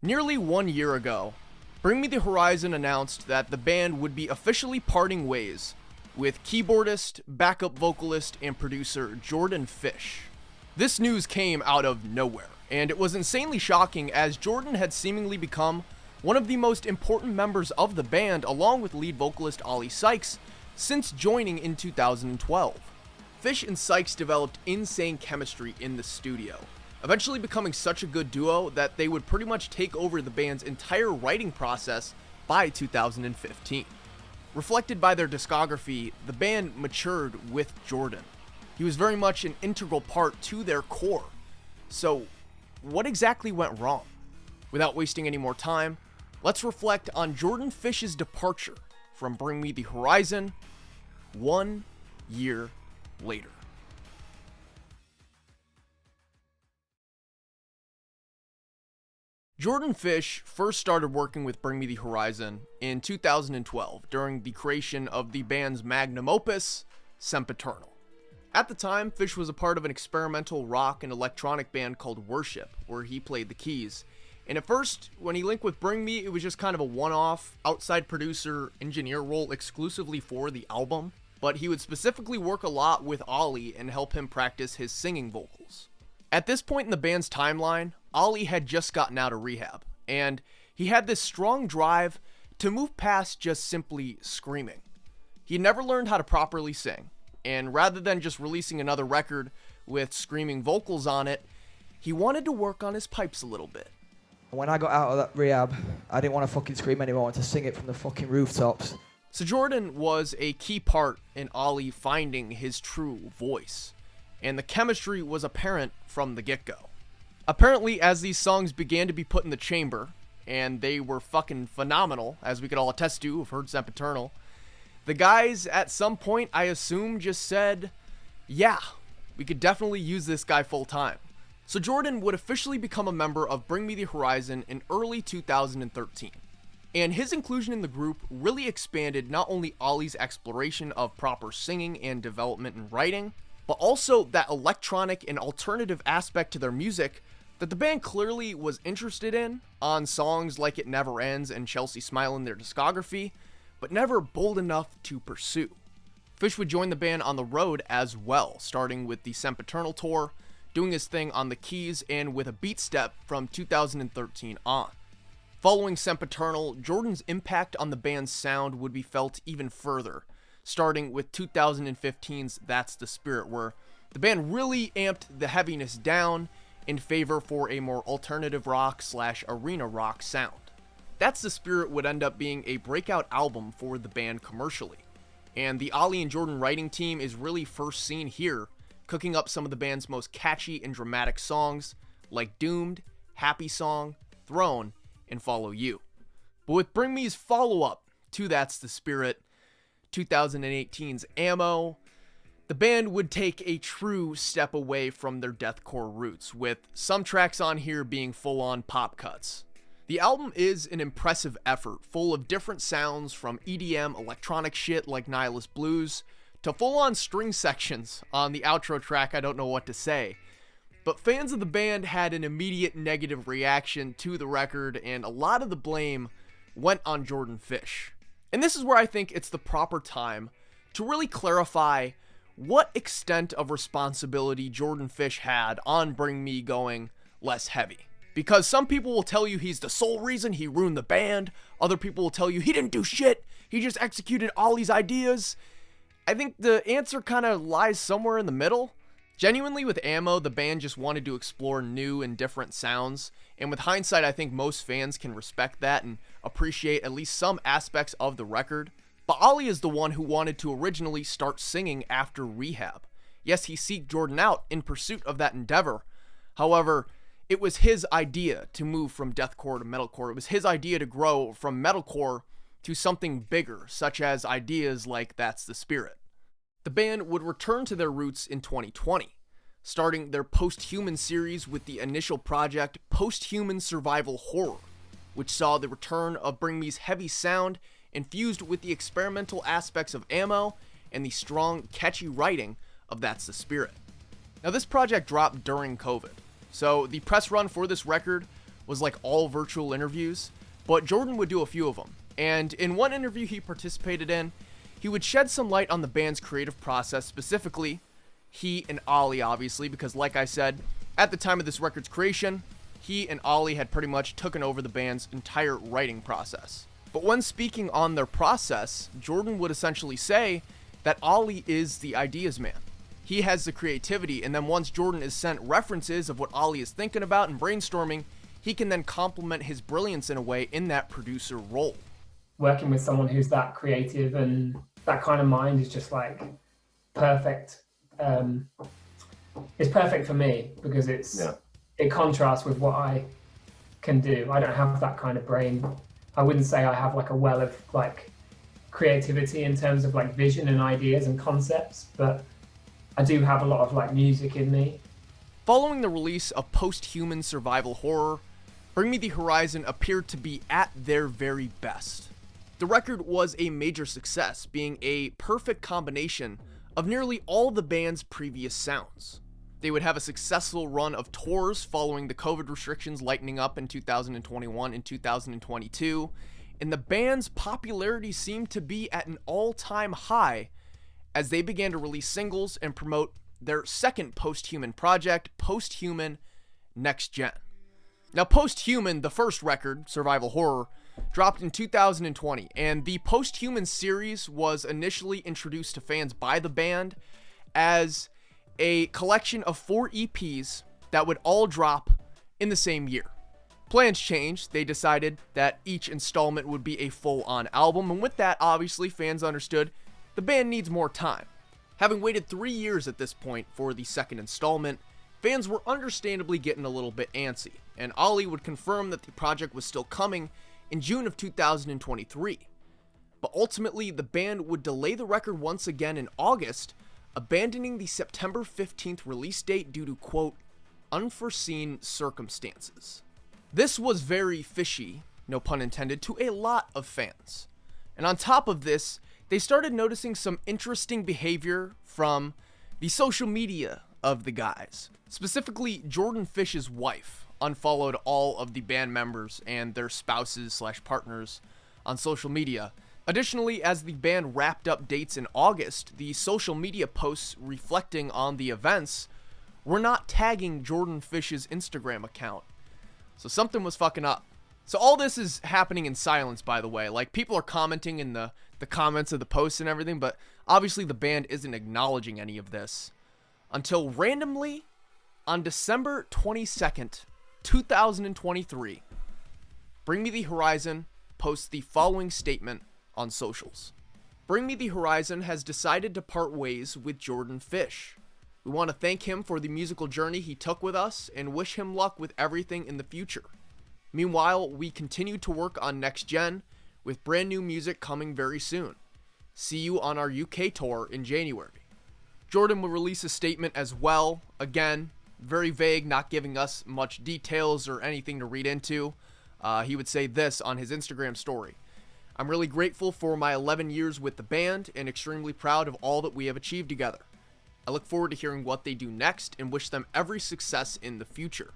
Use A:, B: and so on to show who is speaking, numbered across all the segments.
A: Nearly 1 year ago, Bring Me the Horizon announced that the band would be officially parting ways with keyboardist, backup vocalist, and producer Jordan Fish. This news came out of nowhere, and it was insanely shocking as Jordan had seemingly become one of the most important members of the band along with lead vocalist Oli Sykes since joining in 2012. Fish and Sykes developed insane chemistry in the studio, eventually becoming such a good duo that they would pretty much take over the band's entire writing process by 2015. Reflected by their discography, the band matured with Jordan. He was very much an integral part to their core. So, what exactly went wrong? Without wasting any more time, let's reflect on Jordan Fish's departure from Bring Me the Horizon 1 year later. Jordan Fish first started working with Bring Me the Horizon in 2012 during the creation of the band's magnum opus, Sempiternal. At the time, Fish was a part of an experimental rock and electronic band called Worship, where he played the keys. And at first, when he linked with Bring Me, it was just kind of a one-off, outside producer, engineer role exclusively for the album, but he would specifically work a lot with Oli and help him practice his singing vocals. At this point in the band's timeline, Oli had just gotten out of rehab, and he had this strong drive to move past just simply screaming. He never learned how to properly sing, and rather than just releasing another record with screaming vocals on it, he wanted to work on his pipes a little bit.
B: When I got out of that rehab, I didn't want to fucking scream anymore. I wanted to sing it from the fucking rooftops.
A: So Jordan was a key part in Oli finding his true voice, and the chemistry was apparent from the get-go. Apparently, as these songs began to be put in the chamber, and they were fucking phenomenal, as we could all attest to, have heard Sempiternal, the guys at some point, I assume, just said, yeah, we could definitely use this guy full time. So Jordan would officially become a member of Bring Me the Horizon in early 2013. And his inclusion in the group really expanded not only Oli's exploration of proper singing and development in writing, but also that electronic and alternative aspect to their music that the band clearly was interested in on songs like It Never Ends and Chelsea Smile in their discography, but never bold enough to pursue. Fish would join the band on the road as well, starting with the Sempiternal tour, doing his thing on the keys and with a beat step from 2013 on. Following Sempiternal, Jordan's impact on the band's sound would be felt even further, starting with 2015's That's the Spirit, where the band really amped the heaviness down in favor for a more alternative rock / arena rock sound. That's the Spirit would end up being a breakout album for the band commercially, and the Oli and Jordan writing team is really first seen here, cooking up some of the band's most catchy and dramatic songs like Doomed, Happy Song, Throne, and Follow You. But with Bring Me's follow-up to That's the Spirit, 2018's Ammo, the band would take a true step away from their deathcore roots, with some tracks on here being full-on pop cuts. The album is an impressive effort, full of different sounds from EDM electronic shit like Nihilist Blues, to full-on string sections on the outro track I Don't Know What to Say. But fans of the band had an immediate negative reaction to the record, and a lot of the blame went on Jordan Fish. And this is where I think it's the proper time to really clarify what extent of responsibility Jordan Fish had on Bring Me going less heavy. Because some people will tell you he's the sole reason he ruined the band, other people will tell you he didn't do shit, he just executed all these ideas. I think the answer kind of lies somewhere in the middle. Genuinely, with Ammo, the band just wanted to explore new and different sounds, and with hindsight, I think most fans can respect that and appreciate at least some aspects of the record. But Oli is the one who wanted to originally start singing after rehab. Yes, he sought Jordan out in pursuit of that endeavor. However, it was his idea to move from deathcore to metalcore. It was his idea to grow from metalcore to something bigger, such as ideas like That's the Spirit. The band would return to their roots in 2020, starting their Post-Human series with the initial project Post-Human Survival Horror, which saw the return of Bring Me's heavy sound infused with the experimental aspects of Ammo and the strong, catchy writing of That's the Spirit. Now, this project dropped during COVID, so the press run for this record was like all virtual interviews, but Jordan would do a few of them. And in one interview he participated in, he would shed some light on the band's creative process, specifically he and Ollie, obviously, because like I said, at the time of this record's creation, he and Ollie had pretty much taken over the band's entire writing process. But when speaking on their process, Jordan would essentially say that Ollie is the ideas man. He has the creativity, and then once Jordan is sent references of what Ollie is thinking about and brainstorming, he can then complement his brilliance in a way in that producer role.
C: Working with someone who's that creative and that kind of mind is just like perfect. It's perfect for me because it contrasts with what I can do. I don't have that kind of brain. I wouldn't say I have like a well of like creativity in terms of like vision and ideas and concepts, but I do have a lot of like music in me.
A: Following the release of post-human survival horror, Bring Me the Horizon appeared to be at their very best. The record was a major success, being a perfect combination of nearly all the band's previous sounds. They would have a successful run of tours following the COVID restrictions lightening up in 2021 and 2022, and the band's popularity seemed to be at an all-time high as they began to release singles and promote their second post-human project, Post-Human Next Gen. Now, Post-Human, the first record, Survival Horror, dropped in 2020, and the Post-Human series was initially introduced to fans by the band as a collection of 4 EPs that would all drop in the same year. Plans changed. They decided that each installment would be a full-on album, and with that, obviously, fans understood the band needs more time. Having waited 3 years at this point for the second installment, fans were understandably getting a little bit antsy, and Ollie would confirm that the project was still coming in June of 2023. But ultimately, the band would delay the record once again in August, abandoning the September 15th release date due to, quote, unforeseen circumstances. This was very fishy, no pun intended, to a lot of fans. And on top of this, they started noticing some interesting behavior from the social media of the guys. Specifically, Jordan Fish's wife unfollowed all of the band members and their spouses/partners on social media. Additionally, as the band wrapped up dates in August, the social media posts reflecting on the events were not tagging Jordan Fish's Instagram account. So something was fucking up. So all this is happening in silence, by the way. Like, people are commenting in the comments of the posts and everything, but obviously the band isn't acknowledging any of this until randomly on December 22nd, 2023, Bring Me the Horizon posts the following statement on socials. Bring Me the Horizon has decided to part ways with Jordan Fish. We want to thank him for the musical journey he took with us and wish him luck with everything in the future. Meanwhile, we continue to work on Next Gen with brand new music coming very soon. See you on our UK tour in January. Jordan will release a statement as well, again, very vague, not giving us much details or anything to read into. He would say this on his Instagram story. I'm really grateful for my 11 years with the band and extremely proud of all that we have achieved together. I look forward to hearing what they do next and wish them every success in the future.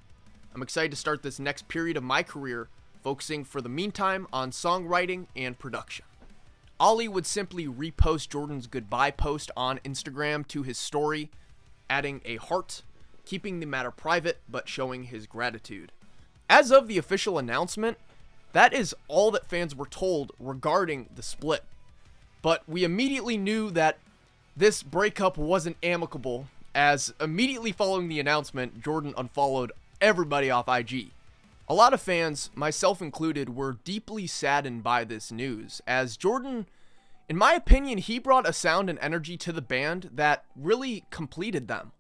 A: I'm excited to start this next period of my career, focusing for the meantime on songwriting and production. Ollie would simply repost Jordan's goodbye post on Instagram to his story, adding a heart, keeping the matter private but showing his gratitude. As of the official announcement, that is all that fans were told regarding the split. But we immediately knew that this breakup wasn't amicable, as immediately following the announcement, Jordan unfollowed everybody off IG. A lot of fans, myself included, were deeply saddened by this news, as Jordan, in my opinion, he brought a sound and energy to the band that really completed them.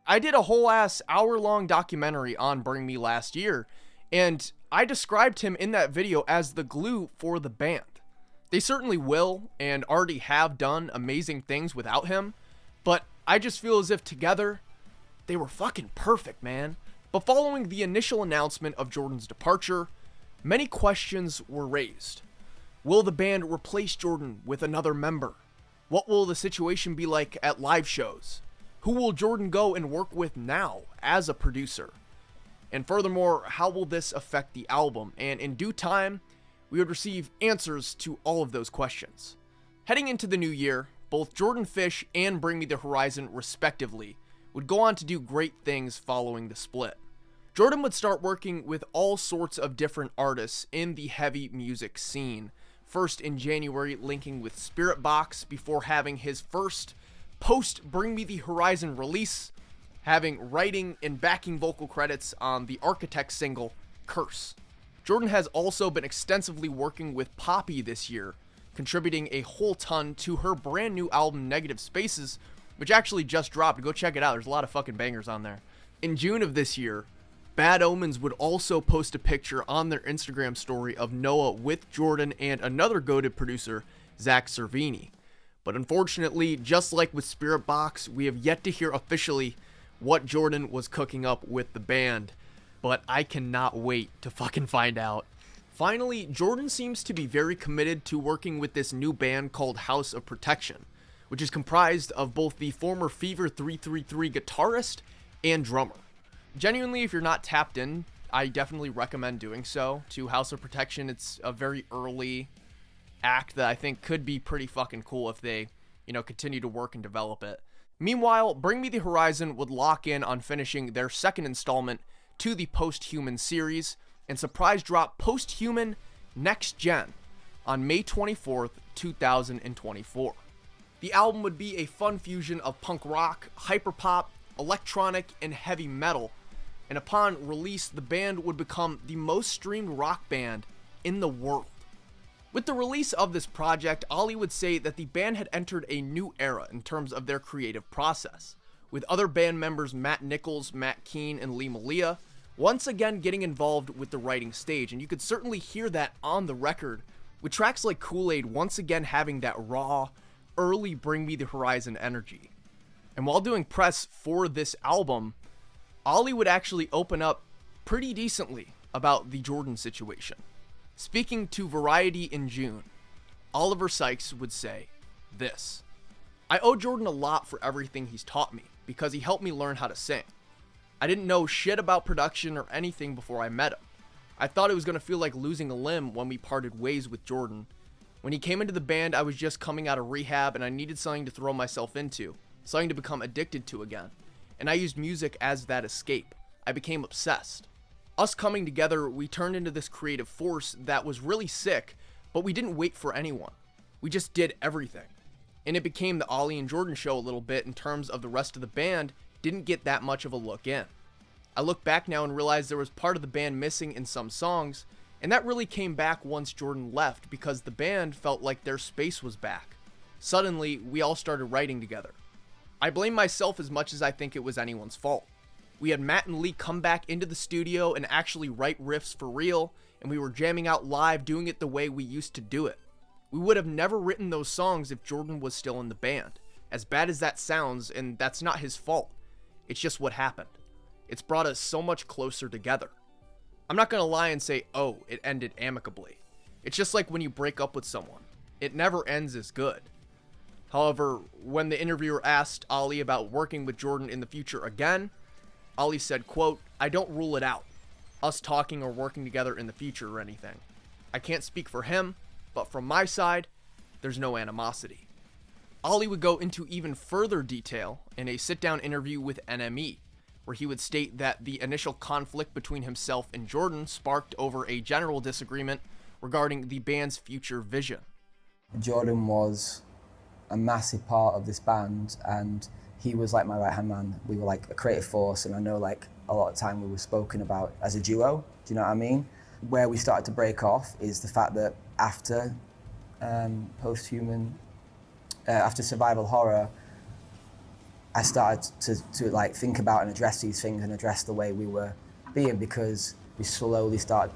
A: I did a whole ass hour-long documentary on Bring Me last year, and I described him in that video as the glue for the band. They certainly will and already have done amazing things without him, but I just feel as if together, they were fucking perfect, man. But following the initial announcement of Jordan's departure, many questions were raised. Will the band replace Jordan with another member? What will the situation be like at live shows? Who will Jordan go and work with now as a producer? And furthermore, how will this affect the album? And in due time, we would receive answers to all of those questions. Heading into the new year, both Jordan Fish and Bring Me the Horizon, respectively, would go on to do great things following the split. Jordan would start working with all sorts of different artists in the heavy music scene, first in January linking with Spiritbox before having his first post Bring Me the Horizon release, having writing and backing vocal credits on the Architect single, Curse. Jordan has also been extensively working with Poppy this year, contributing a whole ton to her brand new album Negative Spaces, which actually just dropped. Go check it out, there's a lot of fucking bangers on there. In June of this year, Bad Omens would also post a picture on their Instagram story of Noah with Jordan and another goated producer, Zach Cervini. But unfortunately, just like with Spiritbox, we have yet to hear officially what Jordan was cooking up with the band, but I cannot wait to fucking find out. Finally, Jordan seems to be very committed to working with this new band called House of Protection, which is comprised of both the former Fever 333 guitarist and drummer. Genuinely, if you're not tapped in, I definitely recommend doing so to House of Protection. It's a very early act that I think could be pretty fucking cool if they, continue to work and develop it. Meanwhile, Bring Me the Horizon would lock in on finishing their second installment to the Post-Human series and surprise drop Post-Human Next Gen on May 24th, 2024. The album would be a fun fusion of punk rock, hyperpop, electronic, and heavy metal, and upon release, the band would become the most streamed rock band in the world. With the release of this project, Ollie would say that the band had entered a new era in terms of their creative process, with other band members Matt Nichols, Matt Keane, and Lee Malia once again getting involved with the writing stage, and you could certainly hear that on the record, with tracks like Kool-Aid once again having that raw, early Bring Me the Horizon energy. And while doing press for this album, Ollie would actually open up pretty decently about the Jordan situation. Speaking to Variety in June, Oliver Sykes would say this: "I owe Jordan a lot for everything he's taught me, because he helped me learn how to sing. I didn't know shit about production or anything before I met him. I thought it was going to feel like losing a limb when we parted ways with Jordan. When he came into the band, I was just coming out of rehab and I needed something to throw myself into, something to become addicted to again. And I used music as that escape. I became obsessed. Us coming together, we turned into this creative force that was really sick, but we didn't wait for anyone. We just did everything. And it became the Ollie and Jordan show a little bit in terms of the rest of the band didn't get that much of a look in. I look back now and realize there was part of the band missing in some songs, and that really came back once Jordan left because the band felt like their space was back. Suddenly, we all started writing together. I blame myself as much as I think it was anyone's fault. We had Matt and Lee come back into the studio and actually write riffs for real, and we were jamming out live doing it the way we used to do it. We would have never written those songs if Jordan was still in the band. As bad as that sounds, and that's not his fault. It's just what happened. It's brought us so much closer together. I'm not gonna lie and say, oh, it ended amicably. It's just like when you break up with someone. It never ends as good. However, when the interviewer asked Ollie about working with Jordan in the future again, Ollie said, quote, "I don't rule it out, us talking or working together in the future or anything. I can't speak for him, but from my side, there's no animosity." Ollie would go into even further detail in a sit-down interview with NME, where he would state that the initial conflict between himself and Jordan sparked over a general disagreement regarding the band's future vision.
D: Jordan was a massive part of this band, and he was like my right-hand man. We were like a creative force, and I know like a lot of time we were spoken about as a duo, do you know what I mean? Where we started to break off is the fact that after Post-Human, after Survival Horror, I started to like think about and address these things and address the way we were being, because we slowly started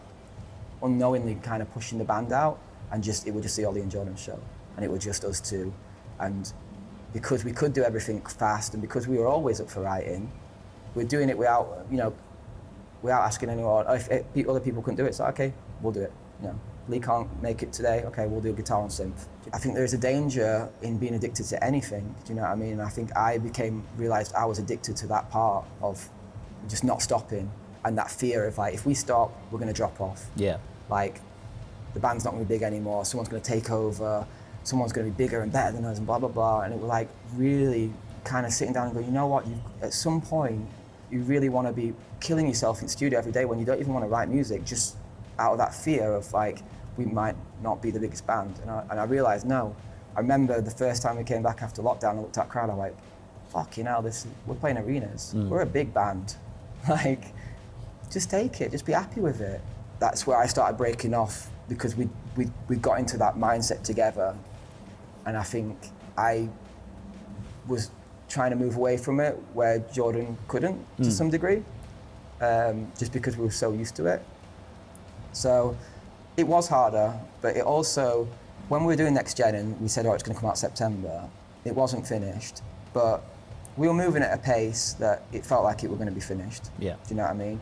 D: unknowingly kind of pushing the band out, and it would just be Ollie and Jordan show, and it was just us two. And because we could do everything fast, and because we were always up for writing, we're doing it without asking anyone. If other people couldn't do it, so okay, we'll do it. Lee can't make it today, okay, we'll do guitar and synth. I think there is a danger in being addicted to anything, do you know what I mean? And I think I realised I was addicted to that part of just not stopping. and that fear of like, if we stop, we're going to drop off.
E: Yeah.
D: Like, the band's not going to be big anymore, someone's going to take over, someone's going to be bigger and better than us and blah, blah, blah. And it was like really kind of sitting down and going, you know what, at some point, you really want to be killing yourself in the studio every day when you don't even want to write music, just out of that fear of like, we might not be the biggest band. And I realized, no. I remember the first time we came back after lockdown, I looked at the crowd, I was like, fucking hell, we're playing arenas. We're a big band. Like, just take it, just be happy with it. That's where I started breaking off, because we got into that mindset together. And I think I was trying to move away from it where Jordan couldn't to some degree, just because we were so used to it. So it was harder, but it also, when we were doing Next Gen and we said, oh, it's going to come out September, it wasn't finished, but we were moving at a pace that it felt like it were going to be finished.
E: Yeah.
D: Do you know what I mean?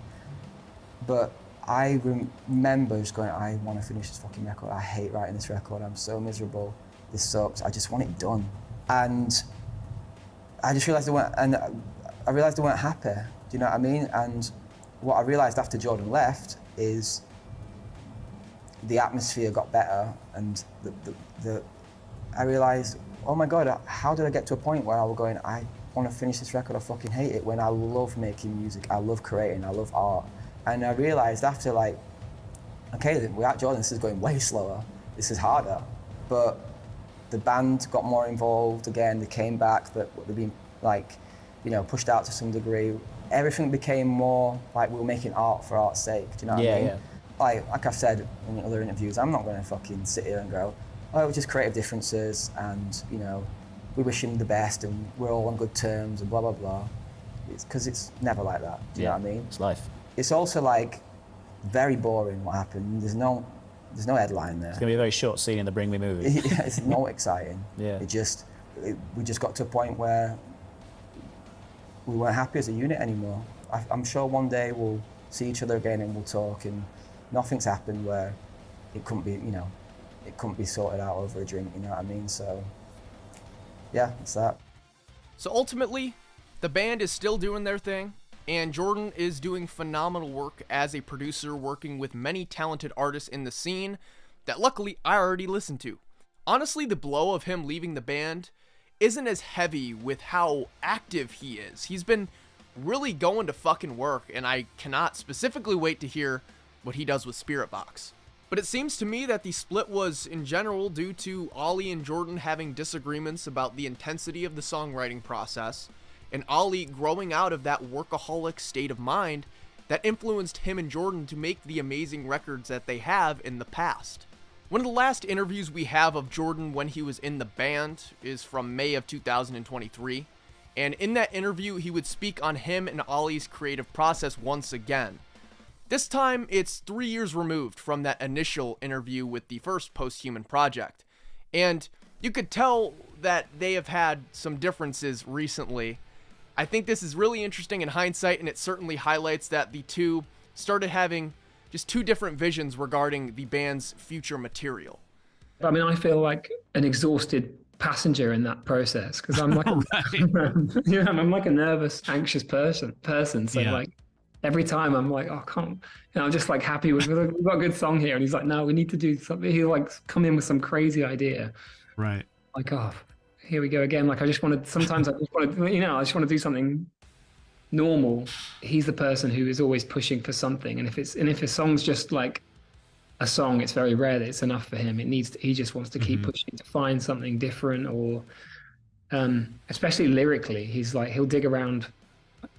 D: But I remember just going, I want to finish this fucking record. I hate writing this record. I'm so miserable. This sucks. I just want it done. And I just realized I realized they weren't happy. Do you know what I mean? And what I realized after Jordan left is the atmosphere got better, and I realized, oh my God, how did I get to a point where I was going, I want to finish this record, I fucking hate it, when I love making music, I love creating, I love art. And I realized after like, okay, without Jordan, this is going way slower, this is harder. But the band got more involved again, they came back, but they've been like, you know, pushed out to some degree. Everything became more like we were making art for art's sake, do you know what I mean? Yeah. Like I've said in other interviews, I'm not going to fucking sit here and go, oh, it was just creative differences and, you know, we wish him the best and we're all on good terms and blah, blah, blah. It's because it's never like that, do you know what I mean?
E: It's life.
D: It's also like very boring what happened. There's no headline there.
E: It's going to be a very short scene in the Bring Me movie.
D: Yeah, it's not exciting.
E: Yeah.
D: We just got to a point where we weren't happy as a unit anymore. I'm sure one day we'll see each other again and we'll talk, and nothing's happened where it couldn't be, you know, it couldn't be sorted out over a drink, you know what I mean? So, yeah, it's that.
A: So ultimately, the band is still doing their thing, and Jordan is doing phenomenal work as a producer, working with many talented artists in the scene that luckily I already listened to. Honestly, the blow of him leaving the band isn't as heavy with how active he is. He's been really going to fucking work, and I cannot specifically wait to hear what he does with Spirit Box. But it seems to me that the split was in general due to Ollie and Jordan having disagreements about the intensity of the songwriting process, and Ollie growing out of that workaholic state of mind that influenced him and Jordan to make the amazing records that they have in the past. One of the last interviews we have of Jordan when he was in the band is from May of 2023, and in that interview he would speak on him and Ollie's creative process once again. This time it's 3 years removed from that initial interview with the first Posthuman project, and you could tell that they have had some differences recently. I think this is really interesting in hindsight, and it certainly highlights that the two started having just two different visions regarding the band's future material.
C: I mean, I feel like an exhausted passenger in that process, because I'm like, yeah, I'm like a nervous, anxious person. So like every time I'm like, oh, I can't, you know, I'm just like happy with, we've got a good song here. And he's like, no, we need to do something. He'll like come in with some crazy idea.
F: Right.
C: Like, oh, here we go again. Like, sometimes I just want to, you know, I just want to do something normal. He's the person who is always pushing for something. And if a song's just like a song, it's very rare that it's enough for him. He just wants to keep pushing to find something different, or especially lyrically, he's like, he'll dig around.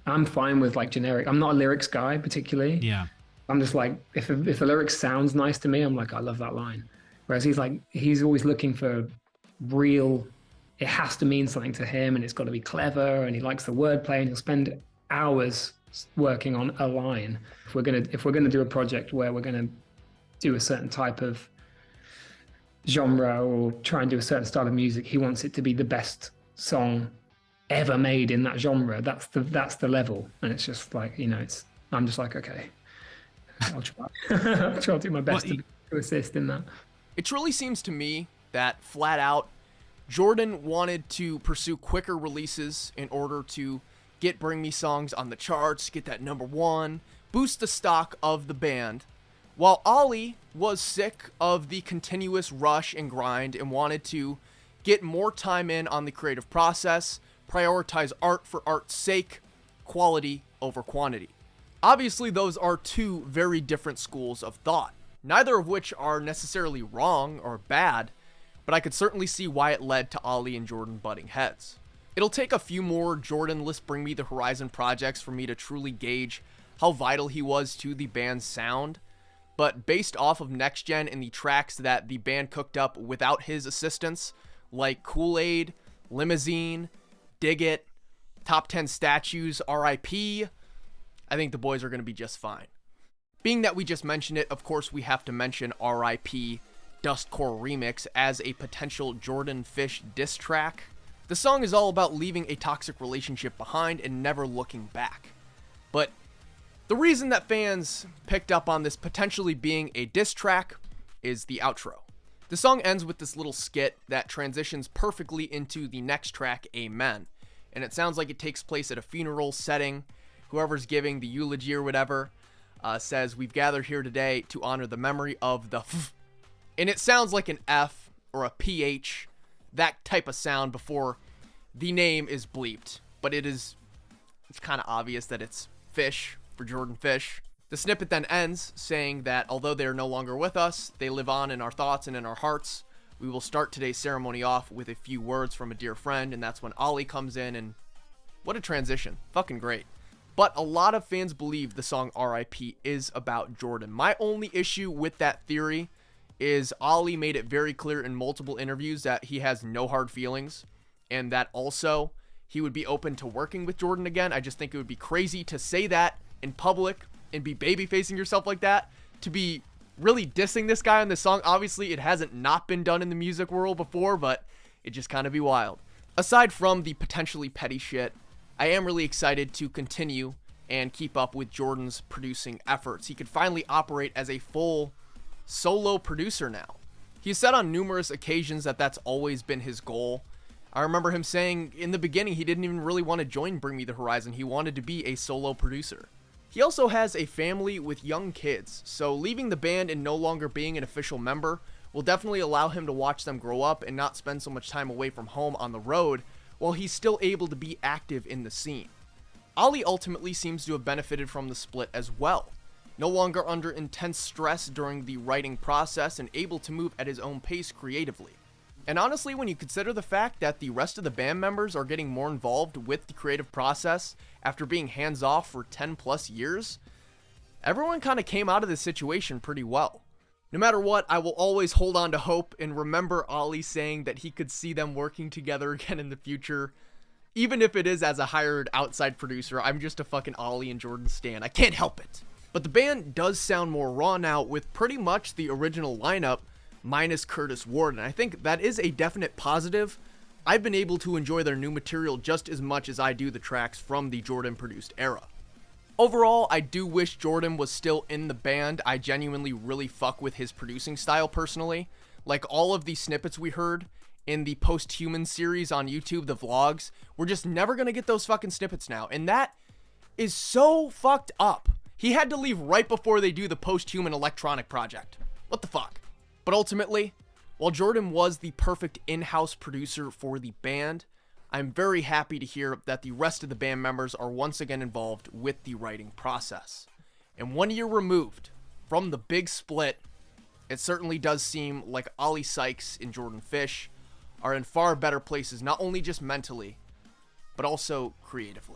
C: I'm fine with like generic. I'm not a lyrics guy particularly.
F: Yeah.
C: I'm just like, if a lyric sounds nice to me, I'm like, I love that line. Whereas he's always looking for real, it has to mean something to him, and it's got to be clever, and he likes the wordplay, and he'll spend hours working on a line. If we're gonna do a project where we're gonna do a certain type of genre or try and do a certain style of music, he wants it to be the best song ever made in that genre. That's the level, and it's just like, you know, I'm just like, okay, I'll try. I'll try to do my best to assist in that.
A: It truly seems to me that flat out Jordan wanted to pursue quicker releases in order to get Bring Me songs on the charts, get that #1, boost the stock of the band, while Ollie was sick of the continuous rush and grind and wanted to get more time in on the creative process, prioritize art for art's sake, quality over quantity. Obviously, those are two very different schools of thought, neither of which are necessarily wrong or bad, but I could certainly see why it led to Ollie and Jordan butting heads. It'll take a few more Jordan-less Bring Me the Horizon projects for me to truly gauge how vital he was to the band's sound, but based off of Next Gen and the tracks that the band cooked up without his assistance, like Kool-Aid, Limousine, Dig It, Top 10 Statues, R.I.P., I think the boys are going to be just fine. Being that we just mentioned it, of course we have to mention R.I.P. Dustcore Remix as a potential Jordan Fish diss track. The song is all about leaving a toxic relationship behind and never looking back. But the reason that fans picked up on this potentially being a diss track is the outro. The song ends with this little skit that transitions perfectly into the next track, Amen. And it sounds like it takes place at a funeral setting. Whoever's giving the eulogy or whatever says, "We've gathered here today to honor the memory of the f." And it sounds like an F or a PH, that type of sound before the name is bleeped. But it's kind of obvious that it's Fish for Jordan Fish. The snippet then ends saying that although they are no longer with us, they live on in our thoughts and in our hearts. We will start today's ceremony off with a few words from a dear friend, and that's when Ollie comes in, and what a transition. Fucking great. But a lot of fans believe the song R.I.P. is about Jordan. My only issue with that theory is Ollie made it very clear in multiple interviews that he has no hard feelings, and that also he would be open to working with Jordan again. I just think it would be crazy to say that in public and be baby-facing yourself like that, to be really dissing this guy on this song. Obviously, it hasn't not been done in the music world before, but it just kind of be wild. Aside from the potentially petty shit, I am really excited to continue and keep up with Jordan's producing efforts. He could finally operate as a full solo producer now. He's said on numerous occasions that that's always been his goal. I remember him saying in the beginning he didn't even really want to join Bring Me the Horizon. He wanted to be a solo producer. He also has a family with young kids, so leaving the band and no longer being an official member will definitely allow him to watch them grow up and not spend so much time away from home on the road, while he's still able to be active in the scene. Ollie ultimately seems to have benefited from the split as well, no longer under intense stress during the writing process and able to move at his own pace creatively. And honestly, when you consider the fact that the rest of the band members are getting more involved with the creative process after being hands-off for 10 plus years, everyone kind of came out of this situation pretty well. No matter what, I will always hold on to hope and remember Ollie saying that he could see them working together again in the future. Even if it is as a hired outside producer, I'm just a fucking Ollie and Jordan stan. I can't help it. But the band does sound more raw now with pretty much the original lineup minus Curtis Ward, and I think that is a definite positive. I've been able to enjoy their new material just as much as I do the tracks from the Jordan produced era. Overall, I do wish Jordan was still in the band. I genuinely really fuck with his producing style personally. Like all of the snippets we heard in the Post-Human series on YouTube, the vlogs, we're just never gonna get those fucking snippets now, and that is so fucked up. He had to leave right before they do the Post-Human electronic project. What the fuck? But ultimately, while Jordan was the perfect in-house producer for the band, I'm very happy to hear that the rest of the band members are once again involved with the writing process. And 1 year removed from the big split, it certainly does seem like Ollie Sykes and Jordan Fish are in far better places, not only just mentally, but also creatively.